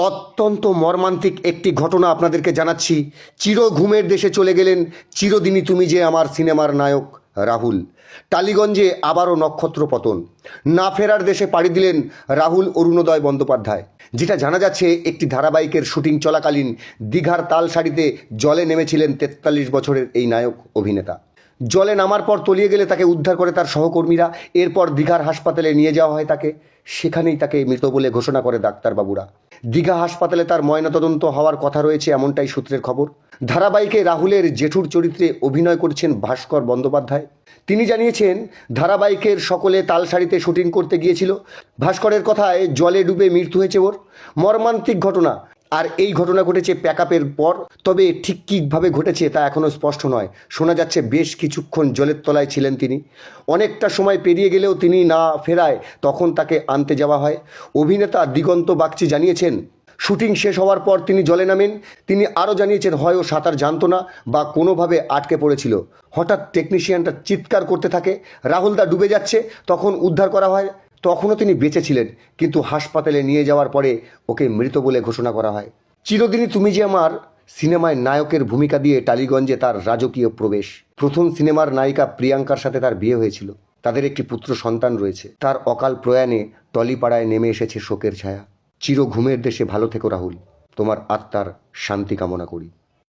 অত্যন্ত মর্মান্তিক একটি ঘটনা আপনাদেরকে জানাচ্ছি। চির ঘুমের দেশে চলে গেলেন চিরদিনই তুমি যে আমার সিনেমার নায়ক রাহুল। টালিগঞ্জে আবারও নক্ষত্র পতন। না ফেরার দেশে পাড়ি দিলেন রাহুল অরুণোদয় বন্দ্যোপাধ্যায়। যেটা জানা যাচ্ছে, একটি ধারাবাহিকের শুটিং চলাকালীন দীঘার তালসারিতে জলে নেমেছিলেন 43 বছরের এই নায়ক অভিনেতা। জলে নামার পর তলিয়ে গেলে তাকে উদ্ধার করে তার সহকর্মীরা। এরপর দীঘার হাসপাতালে নিয়ে যাওয়া হয় তাকে। সেখানেই তাকে মৃত বলে ঘোষণা করে ডাক্তারবাবুরা। দীঘা হাসপাতালে তার ময়নাতদন্ত হওয়ার কথা রয়েছে, এমনটাই সূত্রের খবর। ধারাবাহিকে রাহুলের জেঠুর চরিত্রে অভিনয় করছেন ভাস্কর বন্দ্যোপাধ্যায়। তিনি জানিয়েছেন, ধারাবাহিকের সকলে তালসারিতে শুটিং করতে গিয়েছিল। ভাস্করের কথায় জলে ডুবে মৃত্যু হয়েছে ওর। মর্মান্তিক ঘটনা। আর এই ঘটনা ঘটেছে প্যাকআপের পর। তবে ঠিক কীভাবে ঘটেছে তা এখনও স্পষ্ট নয়। শোনা যাচ্ছে বেশ কিছুক্ষণ জলের তলায় ছিলেন তিনি। অনেকটা সময় পেরিয়ে গেলেও তিনি না ফেরায় তখন তাকে আনতে যাওয়া হয়। অভিনেতা দিগন্ত বাগচি জানিয়েছেন, শুটিং শেষ হওয়ার পর তিনি জলে নামেন। তিনি আরও জানিয়েছেন, হয় ও সাঁতার জানতো না বা কোনোভাবে আটকে পড়েছিল। হঠাৎ টেকনিশিয়ানটা চিৎকার করতে থাকে, রাহুলদা ডুবে যাচ্ছে। তখন উদ্ধার করা হয়। তখনও তিনি বেঁচে ছিলেন, কিন্তু হাসপাতালে নিয়ে যাওয়ার পরে ওকে মৃত বলে ঘোষণা করা হয়। চিরদিনই তুমি যে আমার সিনেমায় নায়কের ভূমিকা দিয়ে টালিগঞ্জে তার রাজকীয় প্রবেশ। প্রথম সিনেমার নায়িকা প্রিয়াঙ্কার সাথে তার বিয়ে হয়েছিল। তাদের একটি পুত্র সন্তান রয়েছে। তার অকাল প্রয়াণে টলিপাড়ায় নেমে এসেছে শোকের ছায়া। চির ঘুমের দেশে ভালো থেকো রাহুল। তোমার আত্মার শান্তি কামনা করি।